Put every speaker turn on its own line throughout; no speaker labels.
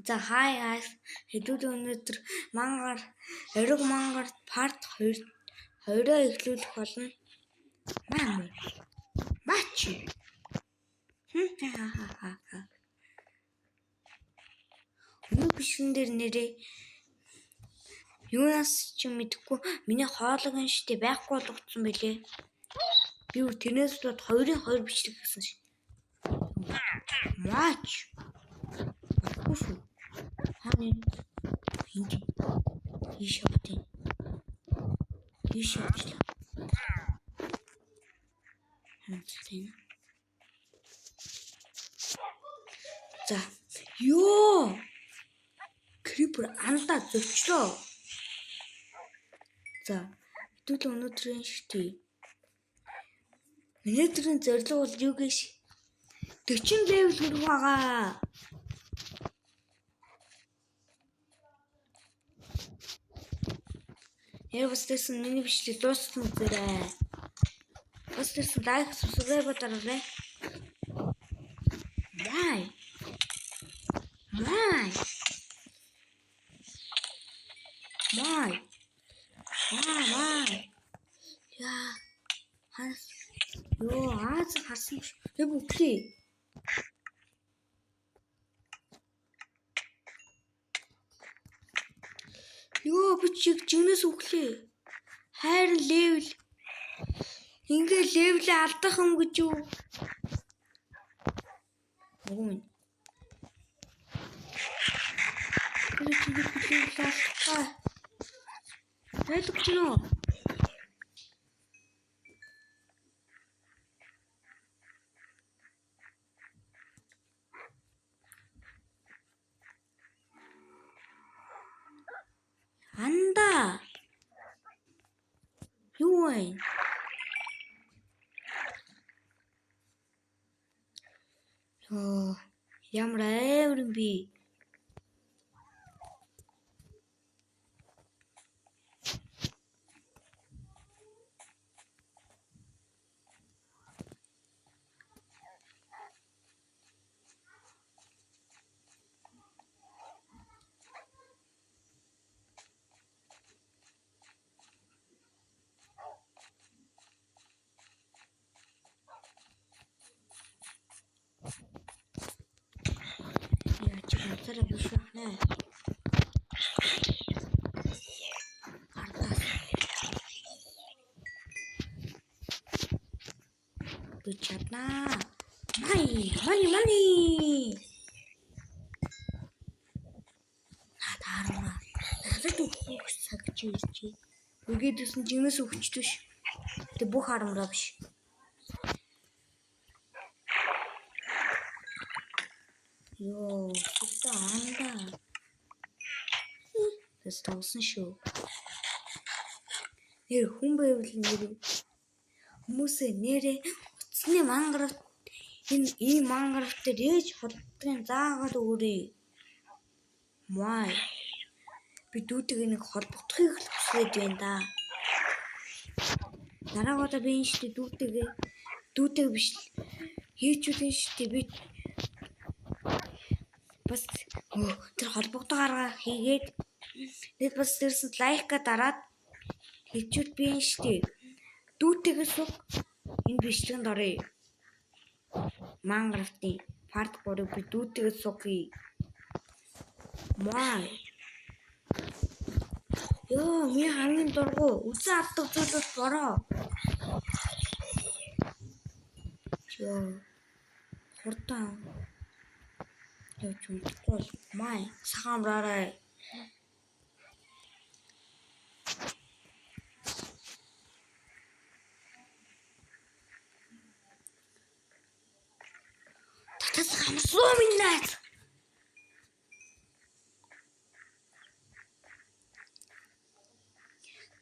За хай guys. Хэдүүд өнөөдөр эрэг мангар part 2-оо эхлүүлэх болно. Мачи. Юу бишгэн дээр нэрээ юунаас ч мэдэхгүй миний хоолойн штэ байхгүй болгоцсон байлээ. Би тэрнээс бод 2-2 бичлэг гэсэн шин. Мач. Үгүй. Хань энд ийшээ. Ийшээ. За. Ёо. Крипер андаа зөчлөө. За. Хэдүүл өнөөдрийн штий. Өнөөдрийн зорилго бол юу гэж 40 левел хүрэх байгаа. Бас миний бичлэг дууссан үзээрэй. Бас лайк, subscribe дараарай. Яа. Ёо, аз харсан биш. Тэг үгүй. Ёо, би чигнээс өглөө. Хайр левел. Ингээ левелээ алдах юм гэж юу? Үгүй. Хэлэх чинь үү? Анда. Юу вэ? Оо, ямар аюурын би. Тара биш нэ. Бичатна. Money. Надаараа. Надад өгөх цагч ирж. Үгээдсэн жинээс өгчдөг ш. Тэг бүх харамраа биш. Ёо, та анда. Тэс тоосон шүү. Нэр хүн байвал нэр хүмүүсээ нэрээ утасны мангаравт энэ мангаравт дээр ээж холбогдохын заагаад өгөөрэй. Май. Би дүүтэйг нэг холбогдохыг хүсээд байна да. Дараагаараа би энэ штэ дүүтэйг биш хийчүүлэн штэ би бас тэр холбогдох арга хийгээд нэг бас дэрсэн лайка дараад хийчүүл би энэ штэ дүүтэйгээс уг энэ бичлэгэнд оръё. Манграфтын part 3 би дүүтэйгээс уг май. Ёо, ми хамгийн дургу үсэн авдаг зүйлс бороо. Ёо. Хурдан. Ёо, чүлгүй май сахамраарай. Татас хамсуу минь.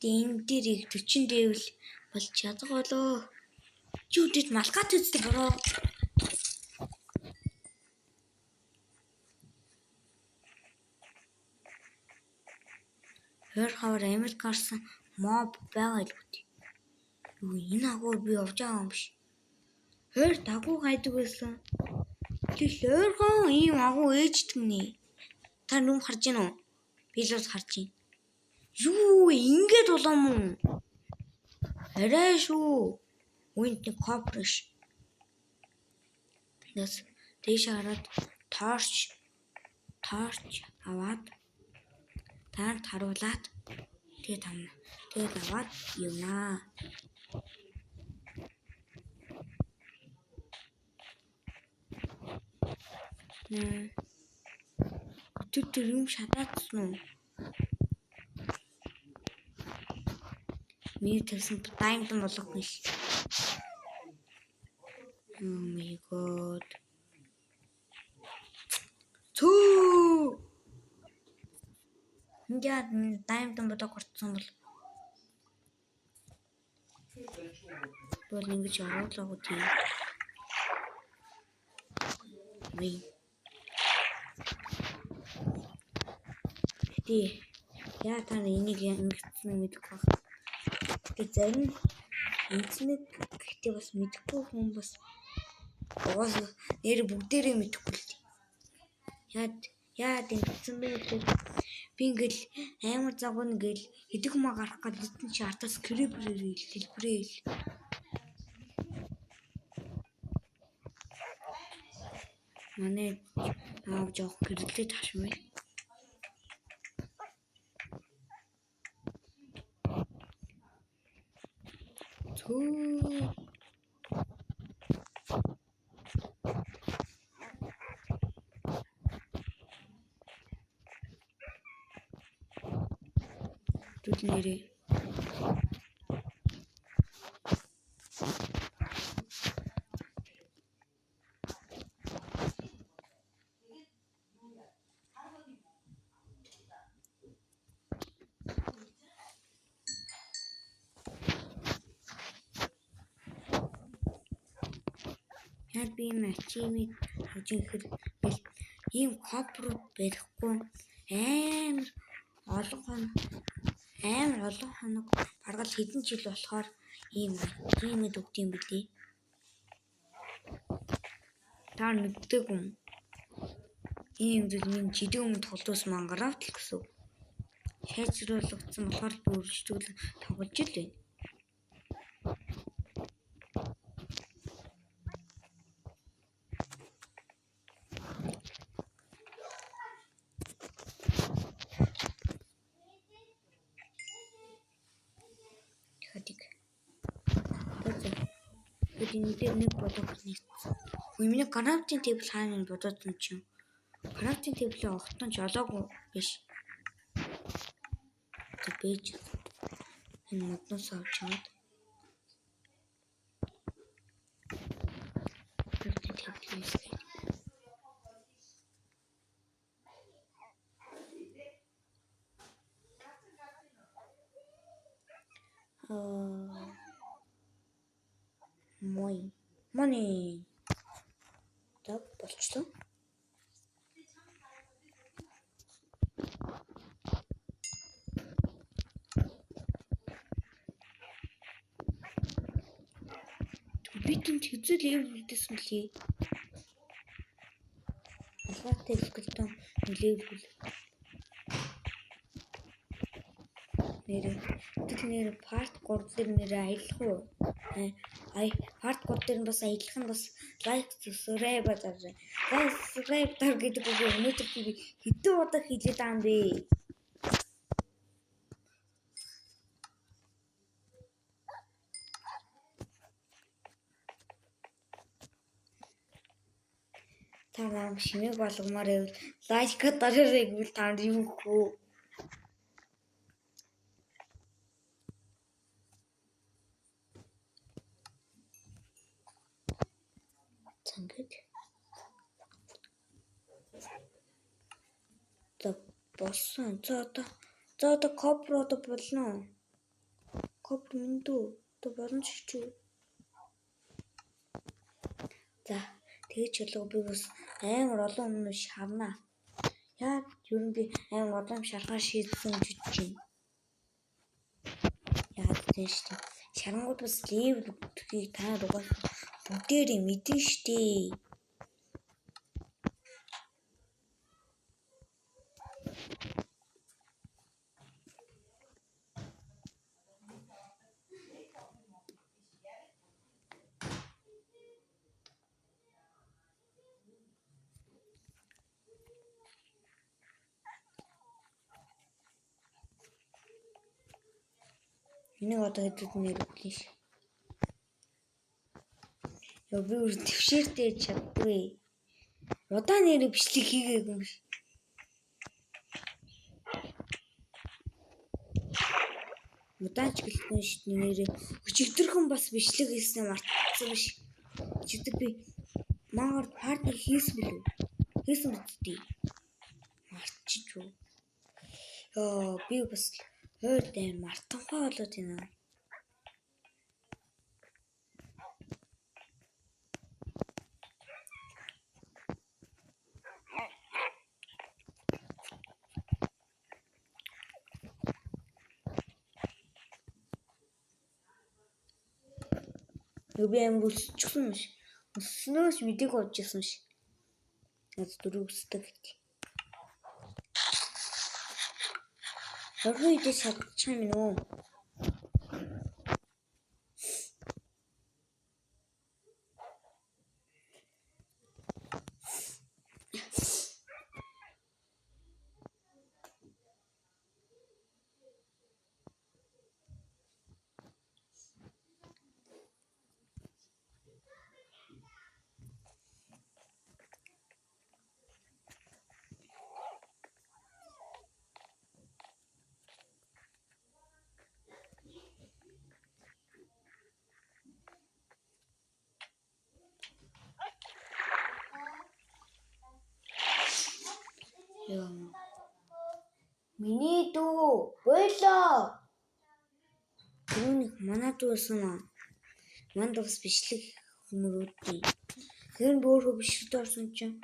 Дин дэрийг 40 дэвэл болж чадах болоо. Чүдэд малгат үздэг бороо. Хэр хавар Америк гарсан моб байгаа л үү. Юу энэ агуур би явж байгаа юм биш. Хэр дагуу хайдаг байсан. Тэгэл ойрхон ийм агуу ээждэг нэ. Та нүм харж гин үү? Би л бас харж гин. Юу ингэж болоо мөн? Арай шүү. Үнд нэг копрш. Нас дээш хараад торч аваад таар таруулаад тэгээд аваад юунаа. Өтөтөр юм шатаацсан уу? Миний тавьсан даймтан болох юм шиг. Oh my god. Түү. Яа даймтан бодоо горцсон бол ингэж оруулаагүй тийм. Вий. Тий. Яа та энийг ингэсэн мэдэхгүй байна. Тэгээд зарим эцнийг гэхдээ бас мэдэхгүй хүн бас угаас нэр бүгдээрээ мэдэхгүй л тий. Яад ингэсэн бэ гэхээр би ингээл амар загвар ингээл хэдик хумаа гарах гээд эдэн чи артаас крипрээр хэлбэрээ. Манай аав жоох гэрлээ ташмай. Тут нэрээ. Яа би мачимид хожинхэр ийм копрууд барихгүй амар олон хоног бараг хэдэн жил болохоор ийм мэд өгд юм билий. Та мэддэг юм. Ийм зүйл минь жидээ өмнө тоглоос Minecraft л гэсэн. Шийдвэрлэгдсэн болохоор би өөрчлөлт тоглож л байна. Энэ дээр нэг бодох нэгсэн. Миний крафтинг тейбл хаана бодоод юм чи. Крафтинг тейблээ огтон жолоогүй биш. Тэг бэж. Энэ модноос авч чад. Крафтинг тейблээс. Money. Так болчихлоо. Бидний хэзээ левелдсэн лээ. Алгаатай ихгэлтэн левел. Нэр part 3 дээр нэрээ аялах уу? Part 3 дээр бас аялах нь бас like subscribe дараа. Like subscribe дараа гэдэг үг өнөөдөр би хэдэн удаа хэлээд байгаа юм бэ? Та нам шинийг болгомоор байвал like дараарай гэвэл танд юу хөө? Цангад. Боссон. За одоо копрод болно. Копр мэндүү. Одоо болно ч. За тэгэж болов би бас амар олон өмнө шарнаа. Яа ер нь би амар олон шархаа шийдсэн гэж чинь. Яа тийм шүү. Шарангууд бас левел өгдгийг та угаас бүгдээрээ мэдэн штэ. Энийг одоо хэдэд нэрвэлээ. Яа би өөр твшээртэй чаддгүй. Удаа нэр бичлэг хийгээгүй юм шиг. Удаанч гэлтэн шүү дээ нэрээ. Өчигдөрхөн бас бичлэг хийснээр мартсан биш. Өчигдөр би мангар парти хийсэн билүү? Хийсэн үсттэй. Мартчих юу? Яа би бас хойд айн мартанхай болоод байна. Би амар өсчихсөн юм шиг. Өснөөс видеог олж ирсэн шиг. Над дөрөв өсдөг гэх. Орой идэж чадчих юм нөө. Миний дүү бойлоо. Түүний манай дүүсэн аа. Манд бас бичлэг хүмүүрүүдээ. Тэр нь өөрөө бичлэгт орсон чинь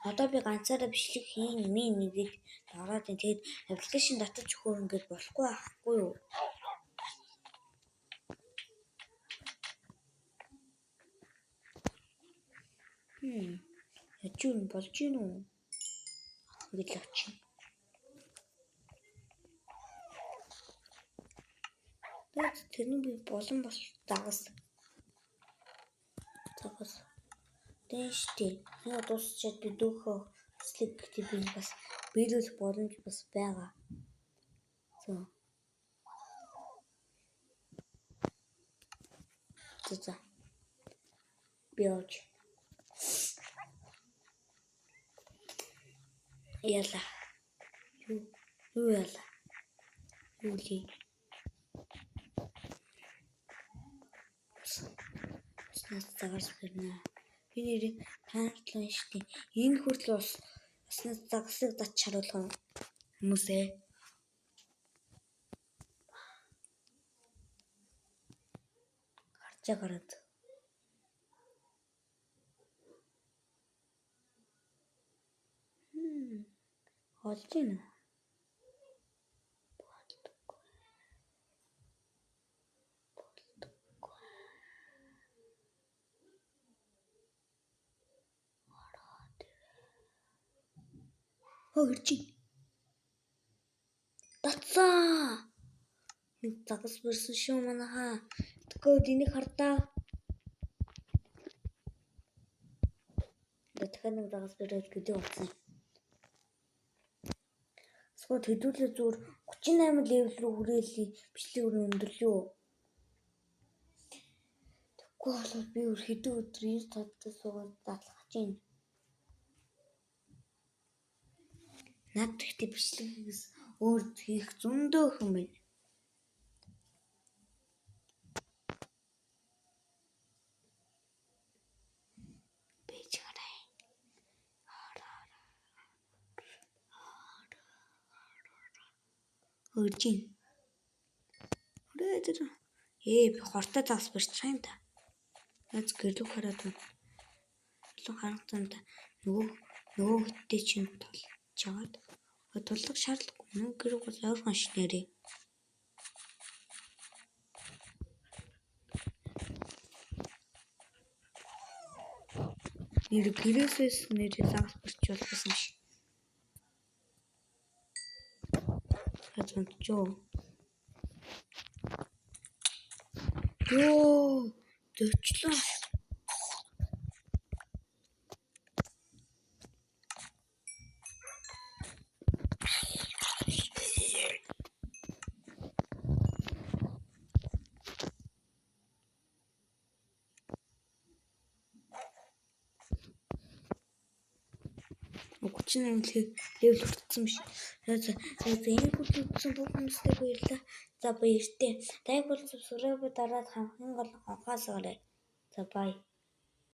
одоо би ганцаараа бичлэг хийн нэгэд дараад энэ тэгэд аппликейшн татаж өгөх ингээд болохгүй байхгүй юу? Яжгүй болж гин үү? Ингээд л очих. Тэрний би болон бас дагас. Дэштэй. Яг дуусчаад би дүүхөө бичлэг гэдэг би бас биелүүлэх боломж бас байгаа. За. Би явж. Яла. Юу яла. Юу ли? Загас бэрнэ. Би нэрийг таарлаа штий. Энэ хүртэл бас загсыг дат чаруулах хүмүүсээ. Гараад. Олж гинэ. Хөрчи. Татсан. Нэг загас бэрсэн шүү манайхаа. Тэгвэл энийг хардаа. Дахиад нэг загас бэрээд гэдэг болсон. Эсвэл хэдүүлээ зүгээр 38 левел рүү хүрээлээ. Бичлэг рүү өндөрлөө. Тэгвэл бол би өөр хэдэн өдөр энэ тодтой суугаад дадлах чинь. Наад ихтэй бичлэгээс өөр хийх зөндөө их юм байна. Бэж гараа. Хөржин. Би хортой загас барьчих юм да. Наац гэрлүү хараад байна. Илүү харагдсан да. Нөгөө хөттэй чинь толж чагаад. Тулах шаардлагагүй. Нөгөө гэрүүг бол ойрхон шнэрээ. Нэр гэрээсээс нэрээ загас барьж болсон ш. Хацманчоо. Ёо, дөчлөө. 40 левел хүрсэн биш. За энэ бүлгийн үзсэн бүх хүмүүстээ баярлалаа. За баяртай. Дайг бол subscribe дараад хамгийн гол анхаасаарай. За бай.